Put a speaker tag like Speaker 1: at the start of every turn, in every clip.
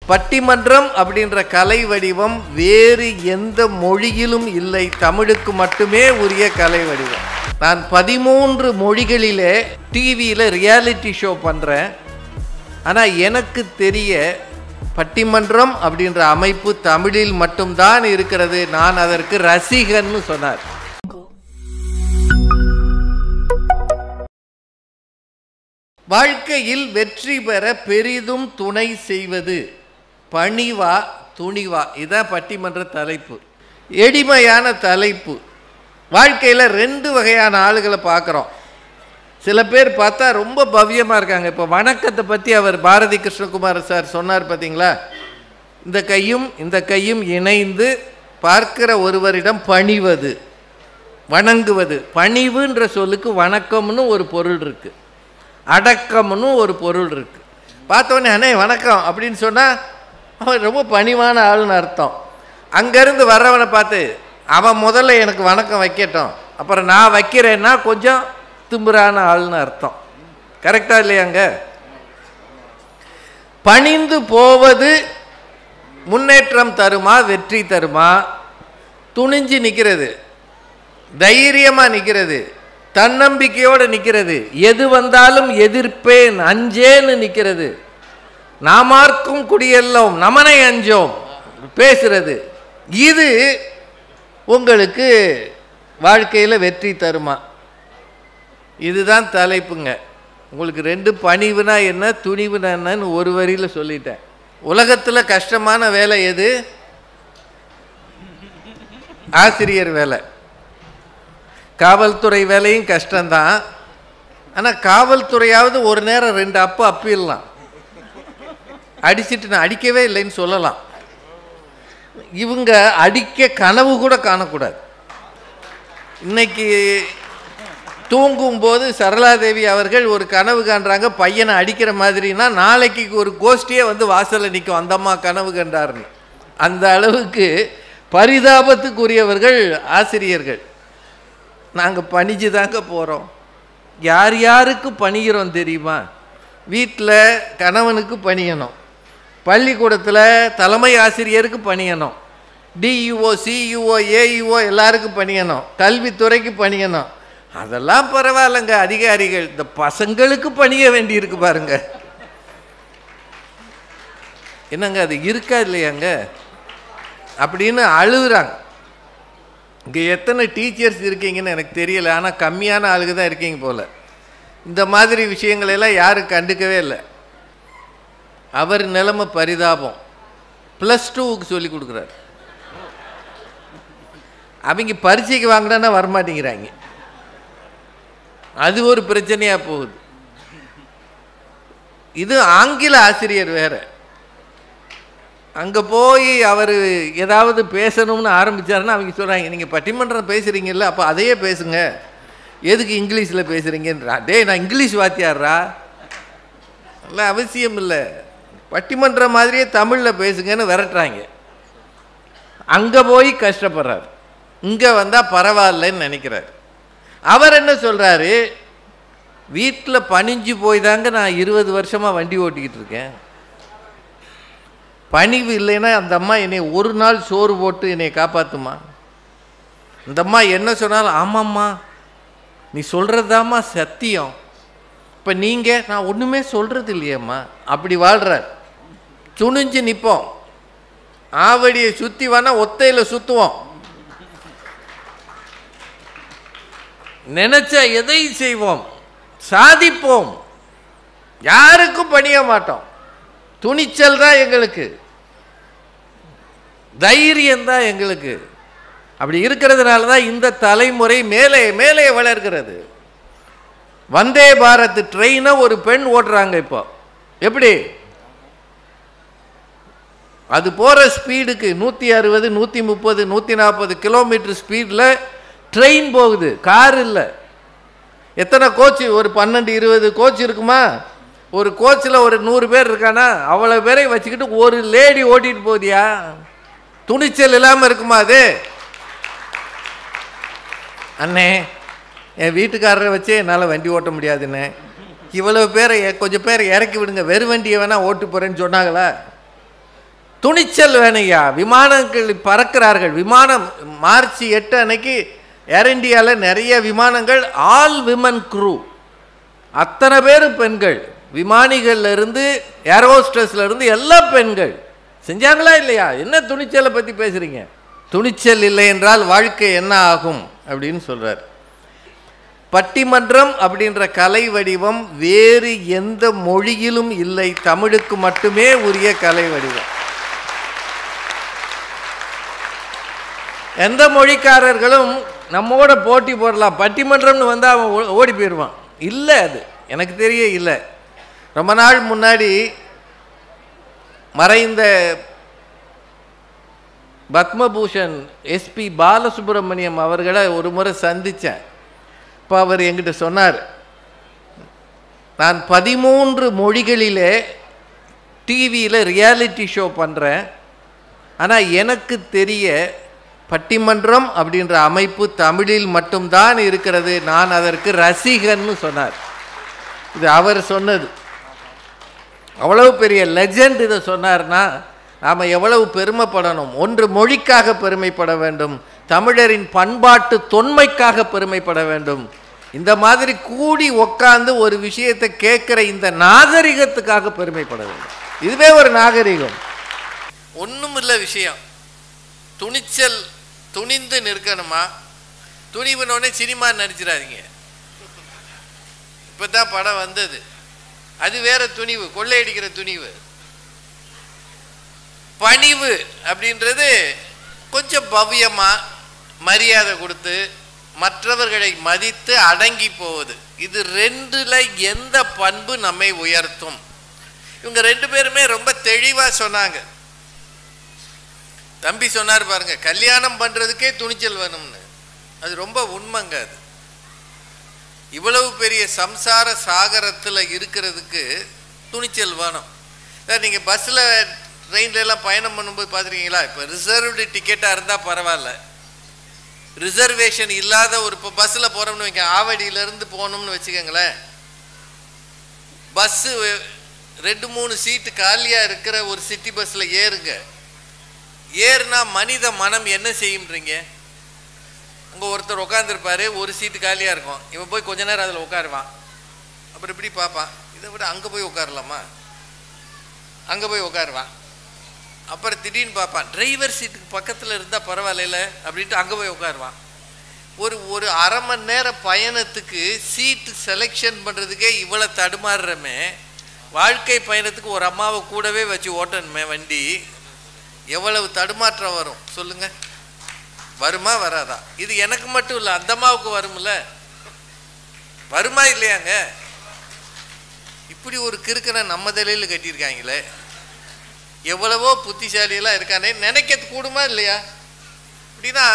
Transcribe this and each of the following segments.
Speaker 1: பட்டிமன்றம் அப்படின்ற கலை வடிவம் வேறு எந்த மொழியிலும் இல்லை, தமிழுக்கு மட்டுமே உரிய கலை வடிவம். நான் 13 மொழிகளிலே டிவியில் ரியாலிட்டி ஷோ பண்ணுறேன். ஆனால் எனக்கு தெரிய பட்டிமன்றம் அப்படின்ற அமைப்பு தமிழில் மட்டும்தான் இருக்கிறது. நான் அதற்கு ரசிகன்னு சொன்னார். வாழ்க்கையில் வெற்றி பெற பெரிதும் துணை செய்வது பணிவா துணிவா, இதான் பட்டிமன்ற தலைப்பு. எளிமையான தலைப்பு. வாழ்க்கையில் 2 வகையான ஆளுகளை பார்க்குறோம். சில பேர் பார்த்தா ரொம்ப பவ்யமாக இருக்காங்க. இப்போ வணக்கத்தை பற்றி அவர் பாரதி கிருஷ்ணகுமார் சார் சொன்னார் பார்த்தீங்களா? இந்த கையும் இணைந்து பார்க்கிற ஒருவரிடம் பணிவது, வணங்குவது. பணிவுன்ற சொல்லுக்கு வணக்கம்னு ஒரு பொருள் இருக்குது, அடக்கம்னு ஒரு பொருள் இருக்குது. பார்த்தோன்னே அண்ணே வணக்கம் அப்படின்னு சொன்னால் அவன் ரொம்ப பணிவான ஆளுன்னு அர்த்தம். அங்கேருந்து வர்றவனை பார்த்து அவன் முதல்ல எனக்கு வணக்கம் வைக்கட்டும், அப்புறம் நான் வைக்கிறேன்னா கொஞ்சம் திமிரான ஆளுன்னு அர்த்தம். கரெக்டாக இல்லையாங்க? பணிந்து போவது முன்னேற்றம் தருமா, வெற்றி தருமா? துணிஞ்சு நிற்கிறது, தைரியமாக நிற்கிறது, தன்னம்பிக்கையோடு நிற்கிறது, எது வந்தாலும் எதிர்ப்பேன் அஞ்சேன்னு நிற்கிறது, நாமார்க்கும் குடியெல்லாம் நமனை அஞ்சோம் பேசுறது, இது உங்களுக்கு வாழ்க்கையில் வெற்றி தருமா? இதுதான் தலைப்புங்க. உங்களுக்கு 2 பணிவுனா என்ன, துணிவுனா என்னன்னு ஒரு வரியில் சொல்லிட்டேன். உலகத்தில் கஷ்டமான வேலை எது? ஆசிரியர் வேலை. காவல்துறை வேலையும் கஷ்டம்தான். ஆனால் காவல்துறையாவது ஒரு நேரம் 2 அப்பிடலாம், அடிச்சுட்டு நான் அடிக்கவே இல்லைன்னு சொல்லலாம். இவங்க அடிக்க கனவு கூட காணக்கூடாது. இன்னைக்கு தூங்கும்போது சரளாதேவி அவர்கள் ஒரு கனவு காண்றாங்க, பையனை அடிக்கிற மாதிரினா நாளைக்கு ஒரு கோஷ்டியே வந்து வாசலில் நிற்கும், அந்த அம்மா கனவு கண்டாருன்னு. அந்த அளவுக்கு பரிதாபத்துக்குரியவர்கள் ஆசிரியர்கள். நாங்கள் பணிஞ்சு தாங்க போகிறோம். யார் யாருக்கு பணிகிறோம் தெரியுமா? வீட்டில் கணவனுக்கு பணியணும், பள்ளிக்கூடத்தில் தலைமை ஆசிரியருக்கு பணியணும், டிஇஓ சிஇஓ ஏஇஓ எல்லாருக்கும் பணியணும், கல்வித்துறைக்கு பணியணும். அதெல்லாம் பரவாயில்லைங்க அதிகாரிகள், இந்த பசங்களுக்கு பணிய வேண்டியிருக்கு பாருங்க. என்னங்க அது இருக்கா இல்லையாங்க அப்படின்னு அழுகுறாங்க. இங்கே எத்தனை டீச்சர்ஸ் இருக்கீங்கன்னு எனக்கு தெரியல, ஆனால் கம்மியான ஆளுங்க தான் இருக்கீங்க போல். இந்த மாதிரி விஷயங்களெல்லாம் யாரும் கண்டுக்கவே இல்லை. அவர் நிலைமை பரிதாபம். +2க்கு சொல்லி கொடுக்குறாரு. அவங்க பரீட்சைக்கு வாங்கினா வரமாட்டேங்கிறாங்க. அது ஒரு பிரச்சனையாக போகுது. இது ஆங்கில ஆசிரியர் வேற. அங்கே போய் அவர் ஏதாவது பேசணும்னு ஆரம்பித்தாருன்னா அவங்க சொல்கிறாங்க, நீங்கள் பட்டிமன்றம் பேசுகிறீங்கல்ல, அப்போ அதையே பேசுங்க, எதுக்கு இங்கிலீஷில் பேசுகிறீங்கன்றா. டே நான் இங்கிலீஷ் வாத்தியாடுறா, எல்லாம் அவசியம் இல்லை, பட்டிமன்றம் மாதிரியே தமிழில் பேசுங்கன்னு விரட்டுறாங்க. அங்கே போய் கஷ்டப்படுறார், இங்கே வந்தால் பரவாயில்லன்னு நினைக்கிறார். அவர் என்ன சொல்கிறாரு, வீட்டில் பணிஞ்சு போய் தாங்க நான் 20 வருஷமாக வண்டி ஓட்டிக்கிட்டு இருக்கேன். பணிவு இல்லைன்னா அந்த அம்மா என்னை ஒரு நாள் சோறு போட்டு என்னை காப்பாற்றுமா? அந்த அம்மா என்ன சொன்னாலும் ஆமாம்மா நீ சொல்கிறதாம்மா சத்தியம், இப்போ நீங்கள் நான் ஒன்றுமே சொல்கிறது இல்லையம்மா, அப்படி வாழ்கிறார். துணிஞ்சு நிற்போம், ஆவடியை சுற்றி வேணா ஒத்தையில் சுற்றுவோம், நினைச்ச எதை செய்வோம், சாதிப்போம், யாருக்கும் பணிய மாட்டோம். துணிச்சல் தான் எங்களுக்கு, தைரியம்தான் எங்களுக்கு. அப்படி இருக்கிறதுனால தான் இந்த தலைமுறை மேலே மேலே வளர்கிறது. வந்தே பாரத் ட்ரெயினை ஒரு பெண் ஓட்டுறாங்க. இப்போ எப்படி அது போகிற ஸ்பீடுக்கு 160 130 140 கிலோமீட்டர் ஸ்பீடில் ட்ரெயின் போகுது, கார் இல்லை. எத்தனை கோச்சு? ஒரு 12 20 கோச் இருக்குமா? ஒரு கோச்சில் ஒரு 100 பேர் இருக்கானா? அவ்வளோ பேரையும் வச்சுக்கிட்டு ஒரு லேடி ஓட்டிகிட்டு போகுதியா? துணிச்சல் இல்லாமல் இருக்குமா அது? அண்ணே என் வீட்டுக்காரரை வச்சே என்னால் வண்டி ஓட்ட முடியாதுண்ணே, இவ்வளவு பேரை கொஞ்சம் பேரை இறக்கி விடுங்க, வெறும் வண்டியை வேணால் ஓட்டு போகிறேன்னு சொன்னாங்களா? துணிச்சல் வேணையா. விமானங்கள் பறக்கிறார்கள். விமானம் மார்ச் 8 அன்னைக்கு ஏர் இண்டியாவில் நிறைய விமானங்கள் ஆல் விமன் குரூ, அத்தனை பேர் பெண்கள். விமானிகள்ல இருந்து ஏர்ஹோஸ்டஸ்ல இருந்து எல்லாம் பெண்கள். செஞ்சாங்களா இல்லையா? என்ன துணிச்சலை பற்றி பேசுறீங்க? துணிச்சல் இல்லை என்றால் வாழ்க்கை என்ன ஆகும் அப்படின்னு சொல்றார். பட்டிமன்றம் அப்படின்ற கலை வடிவம் வேறு எந்த மொழியிலும் இல்லை, தமிழுக்கு மட்டுமே உரிய கலை வடிவம். எந்த மொழிக்காரர்களும் நம்மோட போட்டி போடலாம், பட்டிமன்றம்னு வந்தால் அவன் ஓடி போயிடுவான். இல்லை, அது எனக்கு தெரிய இல்லை. ரொம்ப நாள் முன்னாடி மறைந்த பத்மபூஷன் எஸ்பி பாலசுப்ரமணியம் அவர்களை ஒரு முறை சந்தித்தேன். இப்போ அவர் என்கிட்ட சொன்னார், நான் 13 மொழிகளிலே டிவியில் ரியாலிட்டி ஷோ பண்ணுறேன், ஆனால் எனக்கு தெரிய பட்டிமன்றம் அப்படின்ற அமைப்பு தமிழில் மட்டும்தான் இருக்கிறது, நான் அதற்கு ரசிகன்னு சொன்னார். இது அவர் சொன்னது. அவ்வளவு பெரிய லெஜண்ட் இதை சொன்னார்னா நாம் எவ்வளவு பெருமைப்படணும். ஒன்று மொழிக்காக பெருமைப்பட வேண்டும், தமிழரின் பண்பாட்டு தொன்மைக்காக பெருமைப்பட வேண்டும். இந்த மாதிரி கூடி உக்காந்து ஒரு விஷயத்தை கேட்குற இந்த நாகரிகத்துக்காக பெருமைப்பட வேண்டும். இதுவே ஒரு நாகரிகம். ஒன்றும் இல்லை விஷயம். துணிச்சல், துணிந்து நிற்கணுமா? துணிவுனோடனே சினிமா நடிச்சிடாதீங்க. இப்போ தான் படம் வந்தது, அது வேற துணிவு, கொள்ளையடிக்கிற துணிவு. பணிவு அப்படின்றது கொஞ்சம் பவ்யமாக மரியாதை கொடுத்து மற்றவர்களை மதித்து அடங்கி போவது. இது ரெண்டுல எந்த பண்பு நம்மை உயர்த்தும்? இவங்க 2 பேருமே ரொம்ப தெளிவாக சொன்னாங்க. தம்பி சொன்னார் பாருங்க, கல்யாணம் பண்ணுறதுக்கே துணிச்சல் வேணும்னு. அது ரொம்ப உண்மைங்க. அது இவ்வளவு பெரிய சம்சார சாகரத்தில் இருக்கிறதுக்கு துணிச்சல் வேணும். நீங்கள் பஸ்ஸில் ட்ரெயின்ல எல்லாம் பயணம் பண்ணும்போது பார்த்துருக்கீங்களா? இப்போ ரிசர்வ்டு டிக்கெட்டாக இருந்தால் பரவாயில்ல, ரிசர்வேஷன் இல்லாத ஒரு இப்போ பஸ்ஸில் போகிறோம்னு வைக்க, ஆவடியிலேருந்து போகணும்னு வச்சுக்கோங்களேன், பஸ்ஸு 2-3 சீட்டு காலியாக இருக்கிற ஒரு சிட்டி பஸ்ஸில் ஏறுங்க. ஏறுனா மனித மனம் என்ன செய்யும்ன்றீங்க? அங்கே ஒருத்தர் உட்காந்துருப்பாரு, ஒரு சீட்டு காலியாக இருக்கும், இவன் போய் கொஞ்ச நேரம் அதில் உட்காருவான், அப்புறம் இப்படி பார்ப்பான், இதை விட அங்கே போய் உட்காரலாமா, அங்கே போய் உட்காருவான், அப்புறம் திடீர்னு பார்ப்பான் டிரைவர் சீட்டுக்கு பக்கத்தில் இருந்தால் பரவாயில்ல அப்படின்ட்டு அங்கே போய் உட்காருவான். ஒரு அரை மணி நேர பயணத்துக்கு சீட்டு செலெக்ஷன் பண்ணுறதுக்கே இவ்வளோ தடுமாறுறமே, வாழ்க்கை பயணத்துக்கு ஒரு அம்மாவை கூடவே வச்சு ஓட்டணுமே வண்டி, எவ்வளவு தடுமாற்றம் வரும் சொல்லுங்க? வருமா வராதா? இது எனக்கு மட்டும் இல்லை, அந்த அம்மாவுக்கு வரும்ல, வருமா இல்லையாங்க? இப்படி ஒரு கிறுக்கனை நம்ம தலையில் கட்டியிருக்காங்களே, எவ்வளவோ புத்திசாலியெல்லாம் இருக்கானே, நினைக்கிறது கூடுமா இல்லையா? அப்படின்னா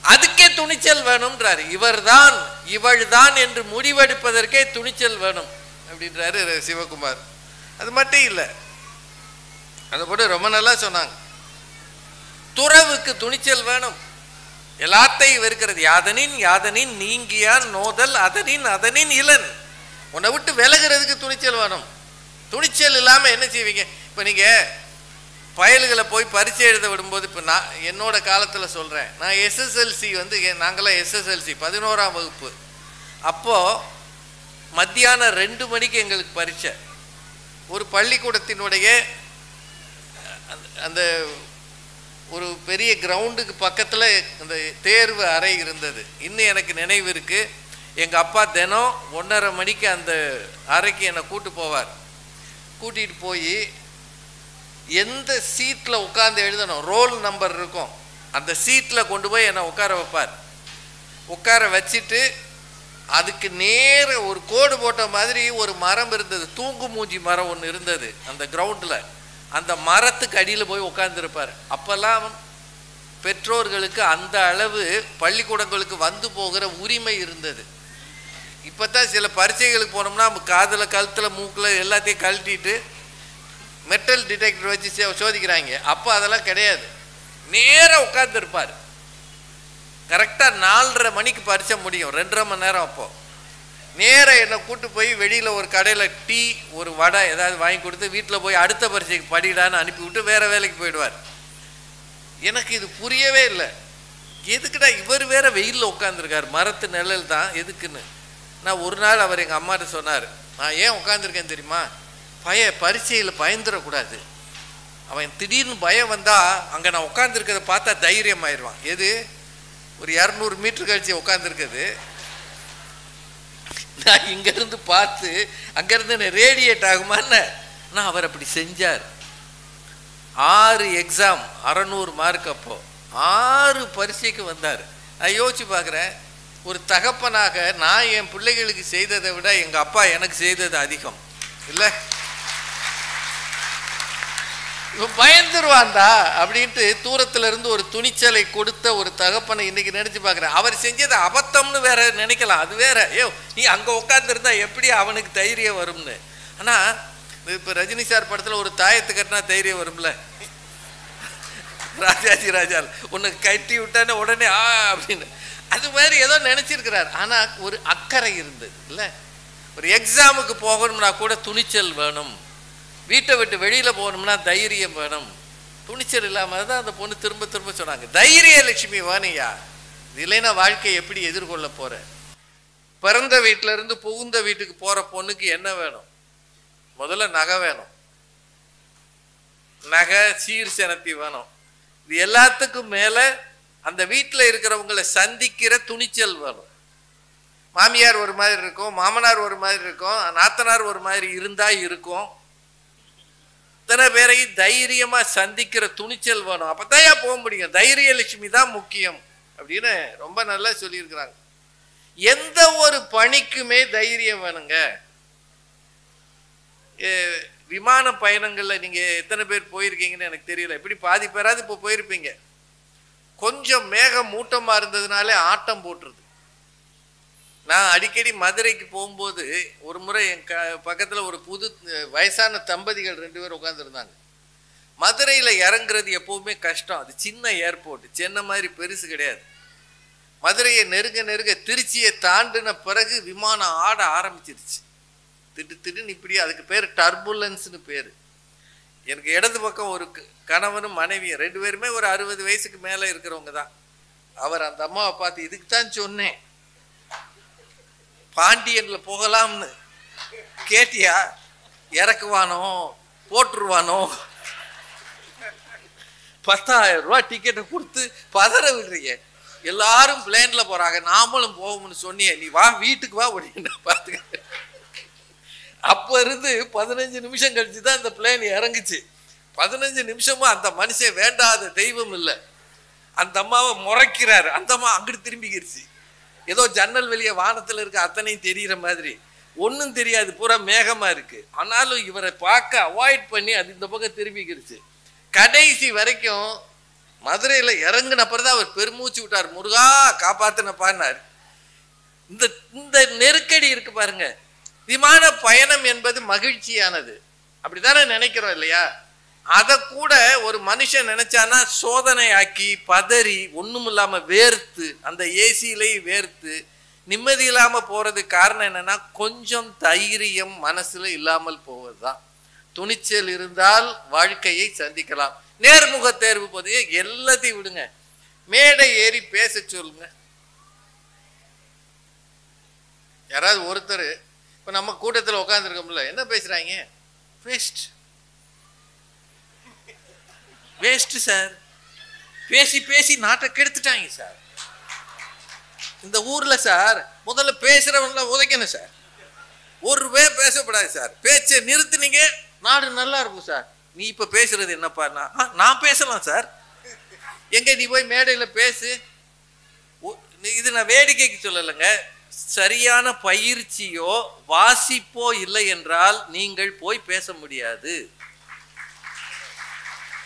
Speaker 1: அதுக்கே துணிச்சல் வேணும்ன்றாரு. இவர்தான் இவள்தான் என்று முடிவெடுப்பதற்கே துணிச்சல் வேணும் அப்படின்றாரு சிவகுமார். அது மட்டும் இல்லை, அதை போட்டு ரொம்ப நல்லா சொன்னாங்க. துறவுக்கு துணிச்சல் வேணும். எல்லாத்தையும் வெறுக்கிறது. யாதனின் யாதனின் நீங்கியான் நோதல் அதனின் அதனின் இளன். உன்னை விட்டு விலகிறதுக்கு துணிச்சல் வேணும். துணிச்சல் இல்லாமல் என்ன செய்வீங்க? இப்போ நீங்கள் பயல்களை போய் பரீட்சை எழுத விடும்போது, இப்போ நான் என்னோட காலத்தில் சொல்கிறேன், நான் எஸ்எஸ்எல்சி நாங்களாம் எஸ்எஸ்எல்சி 11ஆம் வகுப்பு, அப்போது மத்தியானம் 2 மணிக்கு எங்களுக்கு பரீட்சை. ஒரு பள்ளிக்கூடத்தினுடைய அந்த ஒரு பெரிய கிரவுண்டுக்கு பக்கத்தில் அந்த தேர்வு அறை இருந்தது. இன்னும் எனக்கு நினைவு இருக்குது. எங்கள் அப்பா தினம் 1:30 மணிக்கு அந்த அறைக்கு என்னை கூட்டிகிட்டு போய் எந்த சீட்டில் உட்காந்து எழுதணும், ரோல் நம்பர் இருக்கும், அந்த சீட்டில் கொண்டு போய் என்னை உட்கார வைப்பார். உட்கார வச்சுட்டு அதுக்கு நேர ஒரு கோடு போட்ட மாதிரி ஒரு மரம் இருந்தது, தூங்கு மூஞ்சி மரம் ஒன்று இருந்தது அந்த கிரவுண்டில். அந்த மரத்துக்கு அடியில் போய் உட்கார்ந்துருப்பார். அப்போல்லாம் பெற்றோர்களுக்கு அந்த அளவு பள்ளிக்கூடங்களுக்கு வந்து போகிற உரிமை இருந்தது. இப்போ தான் சில பரீட்சைகளுக்கு போனோம்னா நம்ம காதில் கழுத்தில் மூக்கில் எல்லாத்தையும் கழட்டிட்டு மெட்டல் டிடெக்டர் வச்சு சோதிக்கிறாங்க. அப்போ அதெல்லாம் கிடையாது. நேராக உட்காந்துருப்பார். கரெக்டாக 4:30 மணிக்கு பரீட்சை முடியும், 2.5 மணி நேரம். அப்போது நேராக என்னை கூட்டு போய் வெளியில் ஒரு கடையில் டீ ஒரு வடை ஏதாவது வாங்கி கொடுத்து வீட்டில் போய் அடுத்த பரீட்சைக்கு படிடான்னு அனுப்பிவிட்டு வேறு வேலைக்கு போயிடுவார். எனக்கு இது புரியவே இல்லை. எதுக்குடா இவர் வேற வெயிலில் உட்காந்துருக்கார், மரத்து நிழல் தான் எதுக்குன்னு. நான் ஒரு நாள் அவர் எங்கள் அம்மாட்ட சொன்னார், நான் ஏன் உட்காந்துருக்கேன் தெரியுமா, பரீட்சையில் பயந்துடக்கூடாது. அவன் திடீர்னு பயம் வந்தால் அங்கே நான் உட்காந்துருக்கிறத பார்த்தா தைரியம் ஆயிடுவான். எது ஒரு 200 மீட்டர் கழிச்சு உட்காந்துருக்குது, நான் இங்கேருந்து பார்த்து அங்கேருந்து ரேடியேட் ஆகுமான்னு. நான் அவர் அப்படி செஞ்சார். 6 எக்ஸாம் 600 மார்க், அப்போ 6 பரீட்சைக்கு வந்தார். நான் யோசிச்சு பார்க்குறேன், ஒரு தகப்பனாக நான் என் பிள்ளைகளுக்கு செய்ததை விட எங்கள் அப்பா எனக்கு செய்தது அதிகம் இல்லை. இவன் பயந்துருவான்டா அப்படின்ட்டு தூரத்துல இருந்து ஒரு துணிச்சலை கொடுத்த ஒரு தகப்பனை இன்னைக்கு நினைச்சு பார்க்குறேன். அவர் செஞ்சது அபத்தம்னு வேற நினைக்கலாம், அது வேற. நீ அங்கே உட்காந்துருந்தா எப்படி அவனுக்கு தைரியம் வரும்னு. ஆனால் இப்போ ரஜினி சார் படத்தில் ஒரு தாயத்து கட்டினா தைரியம் வரும்ல, ராஜாஜி ராஜா உனக்கு கட்டி விட்டானே உடனே அப்படின்னு, அது மாதிரி ஏதோ நினச்சிருக்கிறார். ஆனால் ஒரு அக்கறை இருந்தது இல்லை. ஒரு எக்ஸாமுக்கு போகணும்னா கூட துணிச்சல் வேணும், வீட்டை விட்டு வெளியில் போகணும்னா தைரியம் வேணும். துணிச்சல் இல்லாமல் தான் அந்த பொண்ணு திரும்ப திரும்ப சொன்னாங்க, தைரிய லட்சுமி வேணையா, இது இல்லைன்னா வாழ்க்கையை எப்படி எதிர்கொள்ள போகிற. பிறந்த வீட்டிலேருந்து புகுந்த வீட்டுக்கு போகிற பொண்ணுக்கு என்ன வேணும், முதல்ல நகை வேணும், நகை சீர் செனத்தி வேணும். இது எல்லாத்துக்கும் மேலே அந்த வீட்டில் இருக்கிறவங்களை சந்திக்கிற துணிச்சல் வேணும். மாமியார் ஒரு மாதிரி இருக்கும், மாமனார் ஒரு மாதிரி இருக்கும், நாத்தனார் ஒரு மாதிரி இருந்தால் இருக்கும். இத்தனை பேரையும் தைரியமாக சந்திக்கிற துணிச்சல் வேணும், அப்போ தான் போக முடியும். தைரிய லட்சுமி தான் முக்கியம் அப்படின்னு ரொம்ப நல்லா சொல்லியிருக்கிறாங்க. எந்த ஒரு பணிக்குமே தைரியம் வேணுங்க. விமான பயணங்களில் நீங்கள் எத்தனை பேர் போயிருக்கீங்கன்னு எனக்கு தெரியல, எப்படி பாதி பேராது இப்போ போயிருப்பீங்க. கொஞ்சம் மேகம் மூட்டமாக இருந்ததுனாலே ஆட்டம் போட்டுருது. நான் அடிக்கடி மதுரைக்கு போகும்போது ஒரு முறை என் பக்கத்தில் ஒரு புது வயசான தம்பதிகள் 2 பேர் உட்காந்துருந்தாங்க. மதுரையில் இறங்குறது எப்போவுமே கஷ்டம், அது சின்ன ஏர்போர்ட், சென்னை மாதிரி பெருசு கிடையாது. மதுரையை நெருங்க நெருங்க திருச்சியை தாண்டின பிறகு விமானம் ஆட ஆரம்பிச்சிருச்சு, திடுன்னு. இப்படி அதுக்கு பேர் டர்புலன்ஸ்னு பேர். எனக்கு இடது பக்கம் ஒரு கணவனும் மனைவியும் 2 பேருமே ஒரு 60 வயசுக்கு மேலே இருக்கிறவங்க தான். அவர் அந்த அம்மாவை பார்த்து, இதுக்கு தான் சொன்னேன் பாண்டியன்ல போகலாம்னு, கேட்டியா, இறக்குவானோ போட்டுருவானோ, 10,000 ரூபா டிக்கெட்டை கொடுத்து பதற விடுறீங்க, எல்லாரும் பிளேன்ல போறாங்க நாமளும் போவோம்னு சொன்னியே, நீ வா வீட்டுக்கு வா அப்படின்னு பார்த்துக்க. அப்ப இருந்து 15 நிமிஷம் கழிச்சு தான் அந்த பிளேன் இறங்குச்சு. 15 நிமிஷமும் அந்த மனுஷன் வேண்டாத தெய்வம் இல்லை, அந்த அம்மாவை முறைக்கிறாரு. அந்த அம்மா அங்கிட்டு திரும்பிக்கிருச்சு, ஏதோ ஜன்னல் வெளியே வானத்தில் இருக்க அத்தனையும் தெரிகிற மாதிரி. ஒன்றும் தெரியாது, பூரா மேகமாக இருக்கு. ஆனாலும் இவரை பார்க்க அவாய்ட் பண்ணி அது இந்த பக்கம் திரும்பிக்கிருச்சு. கடைசி வரைக்கும் மதுரையில் இறங்கினப்பறம் தான் அவர் பெருமூச்சு விட்டார், முருகா காப்பாத்தினப்பான்னார். இந்த நெருக்கடி இருக்கு பாருங்க. விமான பயணம் என்பது மகிழ்ச்சியானது, அப்படித்தானே நினைக்கிறோம் இல்லையா? அதை கூட ஒரு மனுஷன் நினைச்சானா சோதனை ஆக்கி பதறி ஒன்றும் இல்லாமல் வேர்த்து, அந்த ஏசியிலேயே வேர்த்து நிம்மதி இல்லாமல் போகிறதுக்கு காரணம் என்னன்னா, கொஞ்சம் தைரியம் மனசுல இல்லாமல் போவது தான். துணிச்சல் இருந்தால் வாழ்க்கையை சந்திக்கலாம். நேர்முக தேர்வு போது எல்லாத்தையும் விடுங்க, மேடை ஏறி பேச சொல்லுங்க. யாராவது ஒருத்தர் இப்போ நம்ம கூட்டத்தில் உட்காந்துருக்கோம்ல, என்ன பேசுறாங்க, வேஸ்ட் சார், பேசி பேசி நாட்டை கெடுத்துட்டாங்க சார். இந்த ஊர்ல சார் முதல்ல பேசுறவங்கள உதைக்கணும் சார், ஒரு பேசப்படாது சார். பேச்சை நிறுத்துனீங்க நாடு நல்லா இருக்கும் சார். நீ இப்ப பேசுறது என்னப்பா? நான் பேசலாம் சார், எங்க நீ போய் மேடையில பேசு. இது நான் வேடிக்கைக்கு சொல்லலைங்க, சரியான பயிற்சியோ வாசிப்போ இல்லை என்றால் நீங்கள் போய் பேச முடியாது.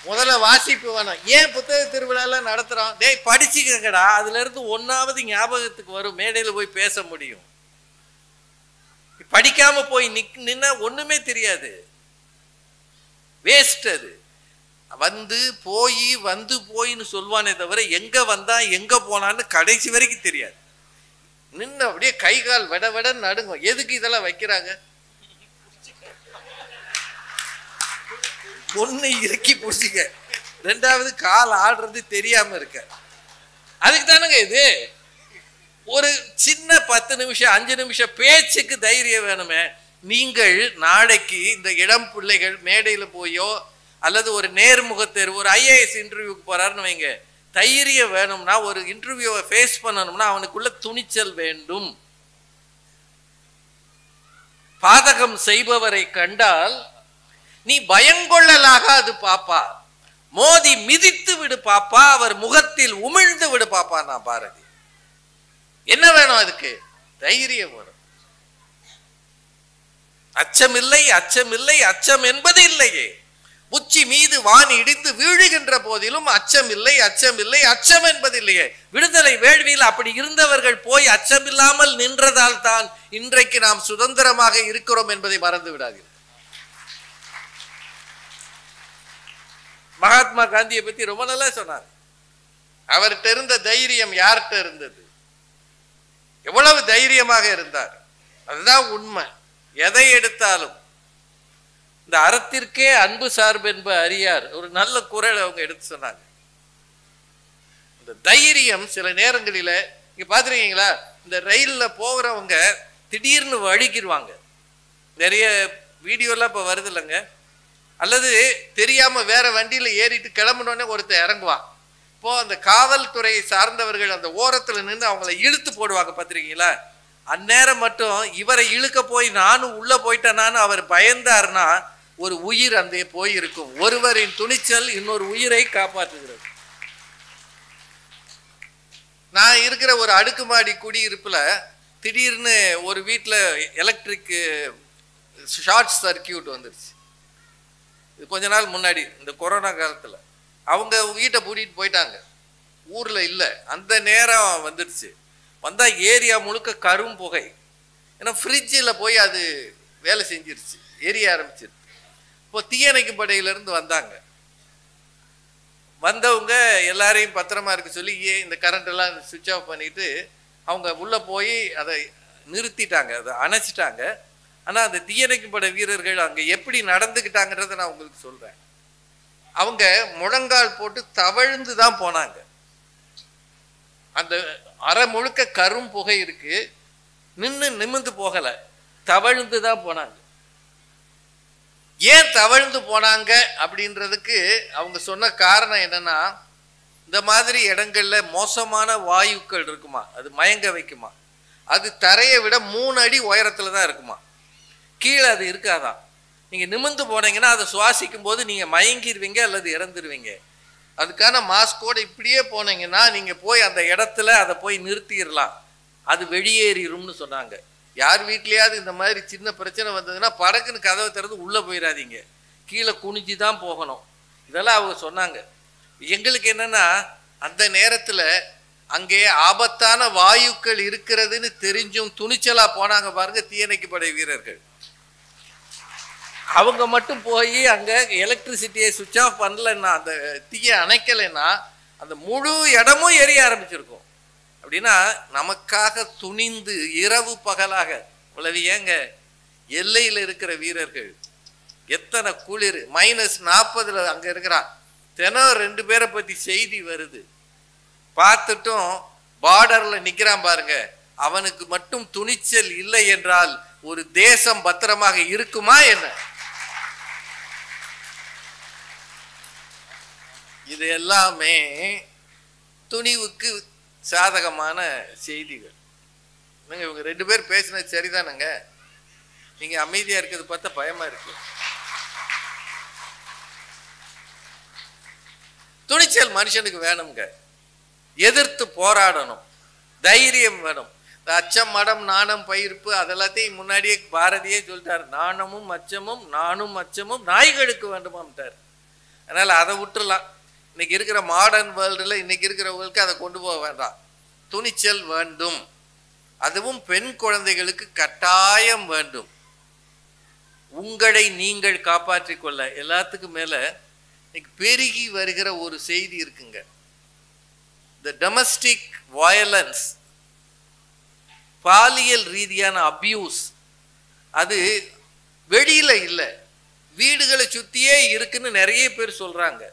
Speaker 1: முதல்ல வாசிப்பு வேணும். ஏன் புத்தக திருவிழாலாம் நடத்துறோம்? டேய் படிச்சுக்கங்கடா, அதுல இருந்து 1வது ஞாபகத்துக்கு வரும், மேடையில போய் பேச முடியும். படிக்காம போய் நின்னா ஒண்ணுமே தெரியாது, வேஸ்ட். அது வந்து போயின்னு சொல்வானே தவிர எங்க வந்தா எங்க போனான்னு கடைசி வரைக்கும் தெரியாது. நின்று அப்படியே கை கால் விட விட நடுங்கும். எதுக்கு இதெல்லாம் வைக்கிறாங்க? ஒண்ணு இறக்கி பிடிச்சிக்க, ரெண்டாவது கால் ஆடுறது தெரியாம இருக்க. அதுக்கு தானுங்க இது. ஒரு சின்ன 10 நிமிஷம் 5 நிமிஷம் பேச்சுக்கு தைரியம் வேணுமே. நீங்கள் நாளைக்கு இந்த இளம் பிள்ளைகள் மேடையில போயோ அல்லது ஒரு நேர்முக தேர்வு, ஒரு IAS இன்டர்வியூக்கு போறாருன்னு வைங்க, தைரியம் வேணும்னா, ஒரு இன்டர்வியூவை ஃபேஸ் பண்ணணும்னா அவனுக்குள்ள துணிச்சல் வேண்டும். பாதகம் செய்பவரை கண்டால் நீ பயங்கொள்ளலாகாது பாப்பா, மோதி மிதித்து விடு பாப்பா, அவர் முகத்தில் உமிழ்ந்து விடு பாப்பா. நான் பாரதி. என்ன வேணும் அதுக்கு? தைரியம் வேணும். அச்சமில்லை, அச்சமில்லை, அச்சம் என்பது இல்லையே. உச்சி மீது வான் இடிந்து வீழுகின்ற போதிலும் அச்சம் இல்லை, அச்சம் இல்லை, அச்சம் என்பது இல்லையே. விடுதலை வேள்வியில் அப்படி இருந்தவர்கள் போய் அச்சமில்லாமல் நின்றதால் தான் இன்றைக்கு நாம் சுதந்திரமாக இருக்கிறோம் என்பதை மறந்து விடாதீர்கள். மகாத்மா காந்தியை பத்தி ரொம்ப நல்லா சொன்னார். அவர்கிட்ட இருந்த தைரியம் யார்கிட்ட இருந்தது? எவ்வளவு தைரியமாக இருந்தார். அதுதான் உண்மை. எதை எடுத்தாலும் இந்த அறத்திற்கே அன்பு சார்பு என்ப அறியார், ஒரு நல்ல குரல் அவங்க எடுத்து சொன்னாங்க. இந்த தைரியம் சில நேரங்களில இங்க பாத்துருக்கீங்களா, இந்த ரயில்ல போகிறவங்க திடீர்னு வழிக்கிடுவாங்க. நிறைய வீடியோலாம் இப்ப வருது இல்லைங்க. அல்லது தெரியாம வேற வண்டியில ஏறிட்டு கிளம்பினோடனே ஒருத்தர் இறங்குவான். இப்போ அந்த காவல்துறையை சார்ந்தவர்கள் அந்த ஓரத்துல நின்று அவங்கள இழுத்து போடுவாங்க, பார்த்திருக்கீங்களா? அந்நேரம் மட்டும் இவரை இழுக்க போய் நானும் உள்ள போயிட்டேனான்னு அவர் பயந்தார்னா ஒரு உயிர் அந்த போயிருக்கும். ஒருவரின் துணிச்சல் இன்னொரு உயிரை காப்பாற்றுகிறது. நான் இருக்கிற ஒரு அடுக்குமாடி குடியிருப்புல திடீர்னு ஒரு வீட்டில் எலக்ட்ரிக் ஷார்ட் சர்க்கியூட் வந்துருச்சு. இது கொஞ்ச நாள் முன்னாடி, இந்த கொரோனா காலத்தில். அவங்க வீட்டை பூட்டிட்டு போயிட்டாங்க, ஊரில் இல்லை. அந்த நேரம் வந்துடுச்சு. வந்தால் ஏரியா முழுக்க கரும் புகை. ஏன்னா ஃப்ரிட்ஜில் போய் அது வேலை செஞ்சிருச்சு, எரிய ஆரம்பிச்சிருச்சு. இப்போ தீயணைக்கும் படையிலேருந்து வந்தாங்க. வந்தவங்க எல்லாரையும் பத்திரமா இருக்க சொல்லி இந்த கரண்ட் எல்லாம் சுவிட்ச் ஆஃப் பண்ணிட்டு அவங்க உள்ளே போய் அதை நிறுத்திட்டாங்க, அதை அணைச்சிட்டாங்க. ஆனால் அந்த தீயணைக்கும் படை வீரர்கள் அங்கே எப்படி நடந்துக்கிட்டாங்கன்றதை நான் உங்களுக்கு சொல்கிறேன். அவங்க முழங்கால் போட்டு தவழ்ந்து தான் போனாங்க. அந்த அரை முழுக்க கரும் புகை இருக்கு, நிமிந்து போகலை, தவழ்ந்து தான் போனாங்க. ஏன் தவழ்ந்து போனாங்க அப்படின்றதுக்கு அவங்க சொன்ன காரணம் என்னன்னா, இந்த மாதிரி இடங்கள்ல மோசமான வாயுக்கள் இருக்குமா, அது மயங்க வைக்குமா. அது தரையை விட 3 அடி உயரத்துல தான் இருக்குமா, கீழே அது இருக்காதான். நீங்க நிமிந்து போனீங்கன்னா அதை சுவாசிக்கும் போது நீங்க மயங்கிடுவீங்க அல்லது இறந்துருவீங்க. அதுக்கான மாஸ்கோடு இப்படியே போனீங்கன்னா நீங்க போய் அந்த இடத்துல அதை போய் நிறுத்திடலாம், அது வெளியேறிடும்னு சொன்னாங்க. யார் வீட்லையாவது இந்த மாதிரி சின்ன பிரச்சனை வந்ததுன்னா படக்குன்னு கதவை திறந்து உள்ளே போயிடாதீங்க, கீழே குனிஞ்சு தான் போகணும். இதெல்லாம் அவங்க சொன்னாங்க. எங்களுக்கு என்னன்னா, அந்த நேரத்தில் அங்கே ஆபத்தான வாயுக்கள் இருக்கிறதுன்னு தெரிஞ்சும் துணிச்சலாக போனாங்க பாருங்க தீயணைக்கு படை வீரர்கள். அவங்க மட்டும் போய் அங்கே எலக்ட்ரிசிட்டியை சுவிட்ச் ஆஃப் பண்ணலைன்னா, அந்த தீயை அணைக்கலைன்னா அந்த முழு இடமும் எரிய ஆரம்பிச்சிருக்கும். அப்படின்னா நமக்காக துணிந்து இரவு பகலாக உளவி, ஏங்க எல்லையில் இருக்கிற வீரர்கள் எத்தனை குளிர், -40 அங்கே இருக்கிறான். தினம் 2 பேரை பற்றி செய்தி வருது. பார்த்துட்டும் பார்டரில் நிற்கிறான் பாருங்க. அவனுக்கு மட்டும் துணிச்சல் இல்லை என்றால் ஒரு தேசம் பத்திரமாக இருக்குமா என்ன? இது எல்லாமே துணிவுக்கு சாதகமான செய்திகள். இவங்க 2 பேர் பேசினது சரிதானங்க? நீங்க அமைதியா இருக்கிறது பார்த்தா பயமா இருக்கு. துணிச்சல் மனுஷனுக்கு வேணுங்க, எதிர்த்து போராடணும், தைரியம் வேணும். அச்சம் மடம் நாணம் பயிர்ப்பு அதெல்லாத்தையும் முன்னாடியே பாரதியே சொல்லிட்டார். நாணமும் அச்சமும் நானும் அச்சமும் நாய்களுக்கு வேண்டுமாட்டார். அதனால அதை விட்டுலாம். இன்னைக்கு இருக்கிற மாடர்ன் வேர்ல்டில் இன்னைக்கு இருக்கிறவங்களுக்கு அதை கொண்டு போக வேண்டாம். துணிச்சல் வேண்டும், அதுவும் பெண் குழந்தைகளுக்கு கட்டாயம் வேண்டும். உங்களை நீங்கள் காப்பாற்றிக் கொள்ள எல்லாத்துக்கும் மேல இன்னைக்கு பெருகி வருகிற ஒரு செய்தி இருக்குங்க. இந்த டொமஸ்டிக் வயலன்ஸ் பாலியல் ரீதியான அபியூஸ் அது வெளியில இல்லை, வீடுகளை சுத்தியே இருக்குன்னு நிறைய பேர் சொல்றாங்க.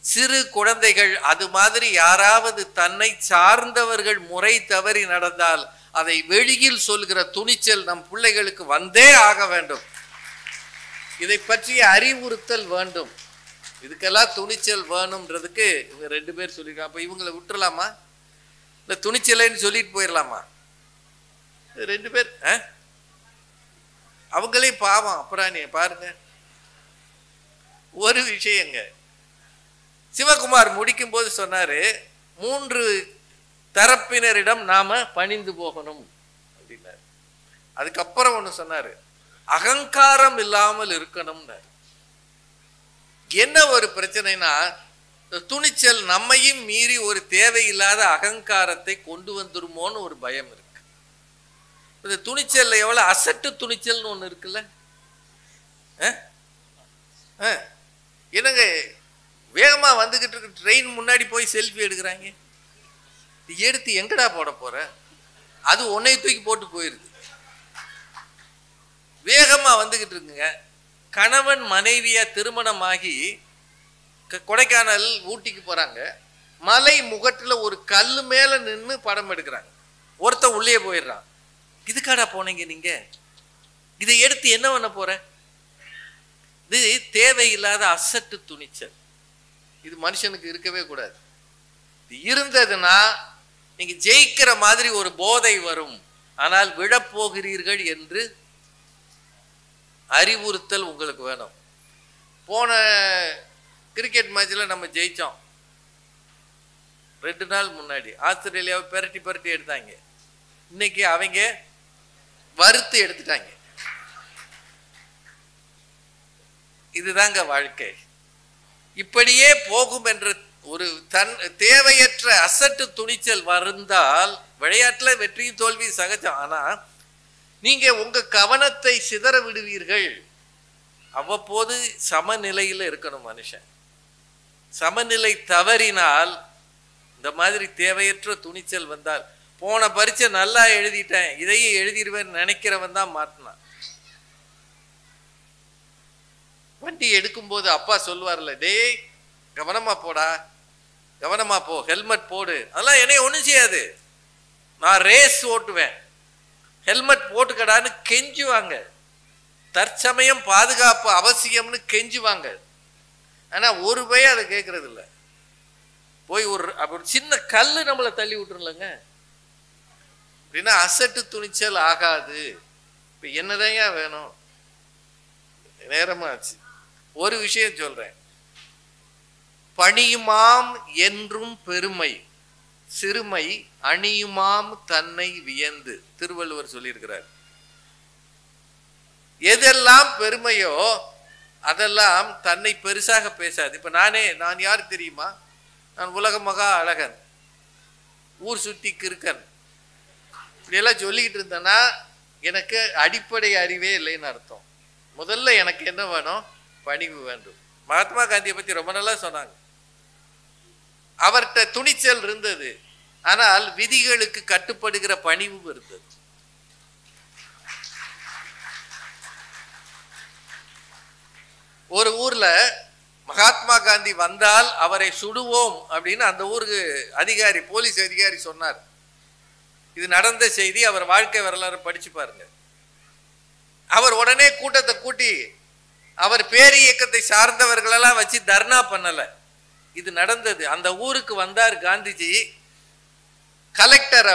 Speaker 1: சிறு குழந்தைகள் அது மாதிரி யாராவது தன்னை சார்ந்தவர்கள் முறை தவறி நடந்தால் அதை வெளியில் சொல்கிற துணிச்சல் நம் பிள்ளைகளுக்கு வந்தே ஆக வேண்டும். இதை பற்றிய அறிவுறுத்தல் வேண்டும். இதுக்கெல்லாம் துணிச்சல் வேணும்ன்றதுக்கு இவங்க 2 பேர் சொல்லிருக்காங்க. அப்ப இவங்களை விட்டுறலாமா, இந்த துணிச்சலைன்னு சொல்லிட்டு போயிடலாமா? 2 பேர் அவங்களே பாவம். அப்புறம் நீ பாருங்க, ஒரு விஷயங்க சிவகுமார் முடிக்கும் போது சொன்னாரு, 3 தரப்பினரிடம் நாம பணிந்து போகணும் அப்படின்னாரு. அதுக்கப்புறம் ஒண்ணு சொன்னாரு, அகங்காரம் இல்லாமல் இருக்கணும்னாரு. என்ன ஒரு பிரச்சனைனா, துணிச்சல் நம்மையும் மீறி ஒரு தேவையில்லாத அகங்காரத்தை கொண்டு வந்துருமோன்னு ஒரு பயம் இருக்கு. இந்த துணிச்சல் எவ்வளவு அசட்டு துணிச்சல்னு ஒண்ணு இருக்குல்ல. என்னங்க வேகமா வந்துகிட்டு இருக்கு, ட்ரெயின் முன்னாடி போய் செல்ஃபி எடுக்கிறாங்க. எடுத்து எங்கடா போட போற, அது உன்னை தூக்கி போட்டு போயிருது. வேகமா வந்துகிட்டு இருக்குங்க. கணவன் மனைவியா திருமணமாகி கொடைக்கானல் ஊட்டிக்கு போறாங்க. மலை முகட்டுல ஒரு கல்லு மேல நின்று படம் எடுக்கிறாங்க. ஒருத்த உள்ளே போயிடுறான். இதுக்காடா போனீங்க நீங்க, இதை எடுத்து என்ன பண்ண போற? இது தேவையில்லாத அசட்டு துணிச்சல். இது மனுஷனுக்கு இருக்கவே கூடாது. இது இருந்ததுன்னா நீங்க ஜெயிக்கிற மாதிரி ஒரு போதை வரும், ஆனால் விழப்போகிறீர்கள் என்று அறிவுறுத்தல் உங்களுக்கு வேணும். போன கிரிக்கெட் மேட்ச்ல நம்ம ஜெயிச்சோம். 2 நாள் முன்னாடி ஆஸ்திரேலியாவை பெரட்டி பெரட்டி எடுத்தாங்க. இன்னைக்கு அவங்க வறுத்து எடுத்துட்டாங்க. இதுதாங்க வாழ்க்கை. இப்படியே போகும் என்ற ஒரு தேவையற்ற அசட்டு துணிச்சல் வருந்தால் விளையாட்டுல வெற்றியும் தோல்வி சகஜம். ஆனா நீங்க உங்க கவனத்தை சிதற விடுவீர்கள். அவ்வப்போது சமநிலையில் இருக்கணும் மனுஷன். சமநிலை தவறினால் இந்த மாதிரி தேவையற்ற துணிச்சல் வந்தால், போன பரீட்சை நல்லா எழுதிட்டேன் இதையும் எழுதிடுவேன் நினைக்கிறவன் தான் மாட்டினான். வண்டி எடுக்கும் போது அப்பா சொல்லுவார்ல, டேய் கவனமா போடா, கவனமா போ, ஹெல்மெட் போடு. அதெல்லாம் என்னைய ஒண்ணும் செய்யாது, நான் ரேஸ் ஓட்டுவேன், ஹெல்மெட் போட்டுக்கடான்னு கெஞ்சுவாங்க. தற்சமயம் பாதுகாப்பு அவசியம்னு கெஞ்சுவாங்க. ஆனா ஒரு பையன் அதை கேட்கறது இல்லை. போய் ஒரு சின்ன கல்லு நம்மளை தள்ளி விட்டுருலங்க அப்படின்னா அசட்டு துணிச்சல் ஆகாது. இப்ப என்னதான் வேணும்? நேரமாச்சு. ஒரு விஷயம் சொல்றேன், பணியுமாம் என்றும் பெருமை, சிறுமை அணியுமாம் தன்னை வியந்து, திருவள்ளுவர் சொல்லியிருக்கிறார். எதெல்லாம் பெருமையோ அதெல்லாம் தன்னை பெருசாக பேசாது. இப்ப நான் யார் தெரியுமா? நான் உலக மகா அழகன், ஊர் சுத்தி கிறுக்கன், இப்படியெல்லாம் சொல்லிக்கிட்டு இருந்தேன்னா எனக்கு அடிப்படை அறிவே இல்லைன்னு அர்த்தம். முதல்ல எனக்கு என்ன வேணும்? பணிவு வேண்டும். மகாத்மா காந்தியை பத்தி ரொம்ப நல்லா சொன்னாங்க. அவர்கிட்ட துணிச்சல் இருந்தது, ஆனால் விதிகளுக்கு கட்டுப்படுகிற பணிவு இருந்தது. ஒரு ஊர்ல மகாத்மா காந்தி வந்தால் அவரை சுடுவோம் அப்படின்னு அந்த ஊருக்கு அதிகாரி, போலீஸ் அதிகாரி சொன்னார். இது நடந்த செய்தி, அவர் வாழ்க்கை வரலாறு படிச்சு பாருங்க. அவர் உடனே கூட்டத்தை கூட்டி அவர் பேர் இயக்கத்தை சார்ந்தவர்களெல்லாம் வச்சு தர்ணா பண்ணல. இது நடந்தது. அந்த ஊருக்கு வந்தார் காந்திஜி. கலெக்டர்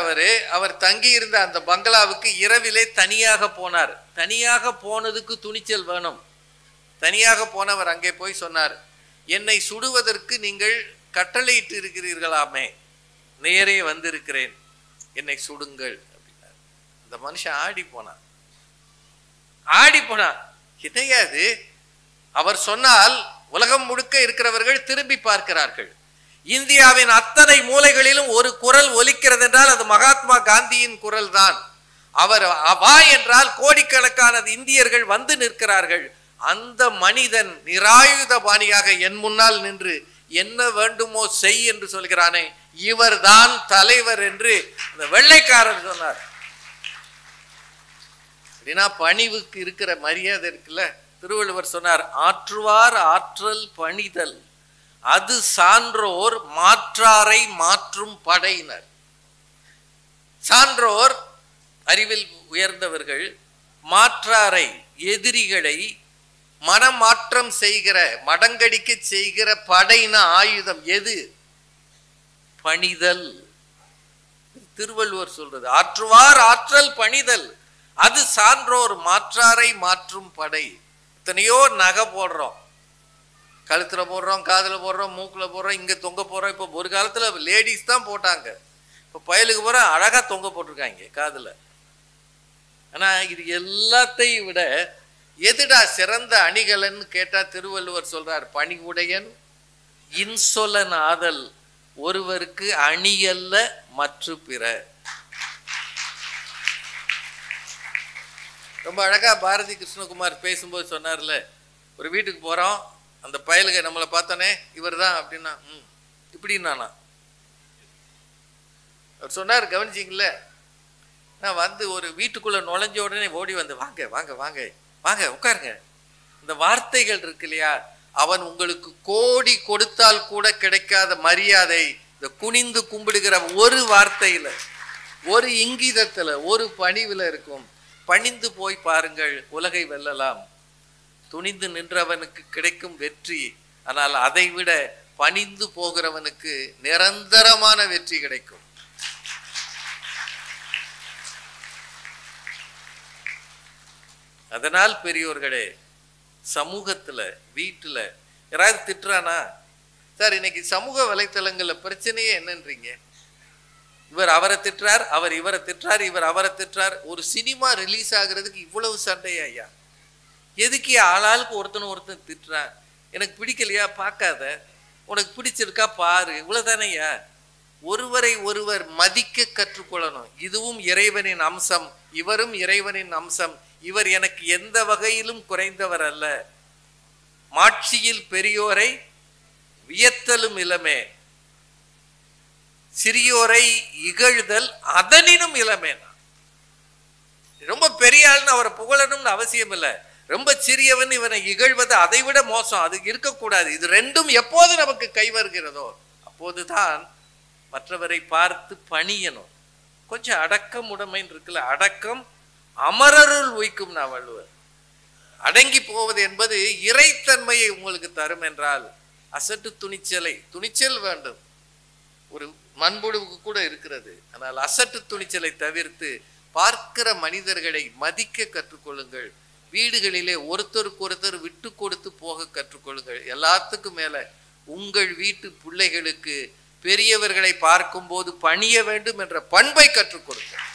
Speaker 1: அவர் தங்கி இருந்த அந்த பங்களாவுக்கு இரவிலே தனியாக போனார். தனியாக போனதுக்கு துணிச்சல் வேணும். தனியாக போனவர் அங்கே போய் சொன்னார், என்னை சுடுவதற்கு நீங்கள் கட்டளையிட்டு இருக்கிறீர்களாமே, நேரே வந்திருக்கிறேன், என்னை சுடுங்கள் அப்படின்னார். அந்த மனுஷன் ஆடி போனான். என்னையாது அவர் சொன்னால் உலகம் முழுக்க இருக்கிறவர்கள் திரும்பி பார்க்கிறார்கள். இந்தியாவின் அத்தனை மூலைகளிலும் ஒரு குரல் ஒலிக்கிறது என்றால் அது மகாத்மா காந்தியின் குரல் தான். அவர் வா என்றால் கோடிக்கணக்கான இந்தியர்கள் வந்து நிற்கிறார்கள். அந்த மனிதன் நிராயுத பாணியாக என் முன்னால் நின்று என்ன வேண்டுமோ செய் என்று சொல்கிறானே, இவர் தான் தலைவர் என்று அந்த வெள்ளைக்காரர் சொன்னார். அப்படின்னா பணிவுக்கு இருக்கிற மரியாதை இருக்குல்ல. திருவள்ளுவர் சொன்னார், ஆற்றுவார் ஆற்றல் பணிதல் அது சான்றோர் மாற்றாரை மாற்றும் படையினர். சான்றோர் அறிவில் உயர்ந்தவர்கள் மாற்றாரை எதிரிகளை மனமாற்றம் செய்கிற மடங்கடிக்க செய்கிற படையின ஆயுதம் எது? பணிதல். திருவள்ளுவர் சொல்றது ஆற்றுவார் ஆற்றல் பணிதல் அது சான்றோர் மாற்றாரை மாற்றும் படை. எத்தனையோ நகை போடுறோம், கழுத்துல போடுறோம், காதுல போடுறோம், மூக்குல போடுறோம், இங்க தொங்க போடுறோம். இப்போ ஒரு காலத்துல லேடிஸ் தான் போட்டாங்க, இப்போ பயலுக்கு போற அழகா தொங்க போட்டிருக்காங்க காதுல. ஆனா இது எல்லாத்தையும் விட எதுடா சிறந்த அணிகலன்னு கேட்டா திருவள்ளுவர் சொல்றார், பணிவுடையன் இன்சொலன் ஆதல் ஒருவருக்கு அணியல்ல மற்ற பிற. ரொம்ப அழகா பாரதி கிருஷ்ணகுமார் பேசும்போது சொன்னார்ல, ஒரு வீட்டுக்கு போறோம், அந்த பயலுக நம்மளை பார்த்தோன்னே இவர் தான் அப்படின்னா இப்படின்னானா அவர் சொன்னார், கவனிச்சிங்கள. நான் வந்து ஒரு வீட்டுக்குள்ள நுழைஞ்ச உடனே ஓடி வந்து வாங்க வாங்க வாங்க வாங்க உட்காருங்க. இந்த வார்த்தைகள் இருக்கு இல்லையா, அவன் உங்களுக்கு கோடி கொடுத்தால் கூட கிடைக்காத மரியாதை இந்த குனிந்து கும்பிடுகிற ஒரு வார்த்தையில, ஒரு இங்கிதத்துல, ஒரு பணிவுல இருக்கும். பணிந்து போய் பாருங்கள், உலகை வெல்லலாம். துணிந்து நின்றவனுக்கு கிடைக்கும் வெற்றி, ஆனால் அதை விட பணிந்து போகிறவனுக்கு நிரந்தரமான வெற்றி கிடைக்கும். அதனால் பெரியோர்களே, சமூகத்துல வீட்டுல யாராவது திட்டுறானா, சார் இன்னைக்கு சமூக வலைத்தளங்கள்ல பிரச்சனையே என்னன்றீங்க, இவர் அவரை திட்டுறார், அவர் இவரை திட்டுறார், இவர் அவரை திட்டுறார். ஒரு சினிமா ரிலீஸ் ஆகுறதுக்கு இவ்வளவு சண்டையா ஐயா? எதுக்கு ஆளாளுக்கு ஒருத்தன் திட்டுறான்? எனக்கு பிடிக்கலையா பார்க்காத, உனக்கு பிடிச்சிருக்கா பாரு, இவ்வளவுதானையா. ஒருவரை ஒருவர் மதிக்க கற்றுக்கொள்ளணும். இதுவும் இறைவனின் அம்சம், இவரும் இறைவனின் அம்சம். இவர் எனக்கு எந்த வகையிலும் குறைந்தவர் அல்ல. மாட்சியில் பெரியோரை வியத்தலும் இளமே, சிறியோரை இகழ்தல் அதனினும் இளமே. ரொம்ப பெரிய ஆள்னு அவரை புகழணும்னு அவசியம் இல்லை. ரொம்ப சிறியவன் இவனை இகழ்வது அதை விட மோசம். அது இருக்கக்கூடாது. இது ரெண்டும் எப்போது நமக்கு கை வருகிறதோ அப்போதுதான் மற்றவரை பார்த்து பணியணும். கொஞ்சம் அடக்கம் உடைமைன்னு இருக்குல்ல, அடக்கம் அமரருள் உய்க்கும். நான் வள்ளுவர், அடங்கி போவது என்பது இறைத்தன்மையை உங்களுக்கு தரும் என்றால் அசட்டு துணிச்சல் வேண்டும். ஒரு மண்புழுவுக்கு கூட இருக்கிறது. ஆனால் அசட்டு துணிச்சலை தவிர்த்து பார்க்கிற மனிதர்களை மதிக்க கற்றுக்கொள்ளுங்கள். வீடுகளிலே ஒருத்தருக்கு ஒருத்தர் விட்டு கொடுத்து போக கற்றுக்கொள்ளுங்கள். எல்லாத்துக்கும் மேல உங்கள் வீட்டு பிள்ளைகளுக்கு பெரியவர்களை பார்க்கும் போது பணிய வேண்டும் என்ற பண்பை கற்றுக் கொடுங்கள்.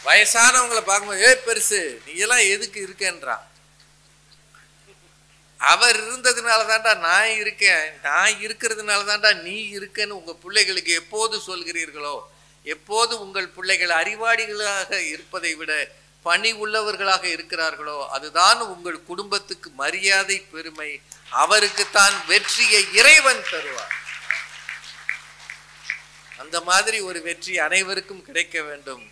Speaker 1: வயசானவங்களை பார்க்கும்போது பெருசு நீ எல்லாம் எதுக்கு இருக்கேன்றான். அவர் இருந்ததுனால தான்டா நான் இருக்கேன், நான் இருக்கிறதுனால தான்டா நீ இருக்கேன்னு உங்க பிள்ளைகளுக்கு எப்போது சொல்கிறீர்களோ, எப்போது உங்கள் பிள்ளைகள் அறிவாளிகளாக இருப்பதை விட பணி உள்ளவர்களாக இருக்கிறார்களோ அதுதான் உங்கள் குடும்பத்துக்கு மரியாதை, பெருமை. அவருக்குத்தான் வெற்றியை இறைவன் தருவார். அந்த மாதிரி ஒரு வெற்றி அனைவருக்கும் கிடைக்க வேண்டும்.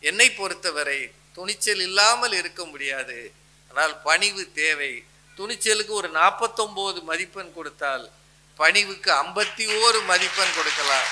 Speaker 1: என்னை பொறுத்தவரை துணிச்சல் இல்லாமல் இருக்க முடியாது. ஆனால் பணிவு தேவை. துணிச்சலுக்கு ஒரு 49 மதிப்பெண் கொடுத்தால் பணிவுக்கு 51 மதிப்பெண் கொடுக்கலாம்.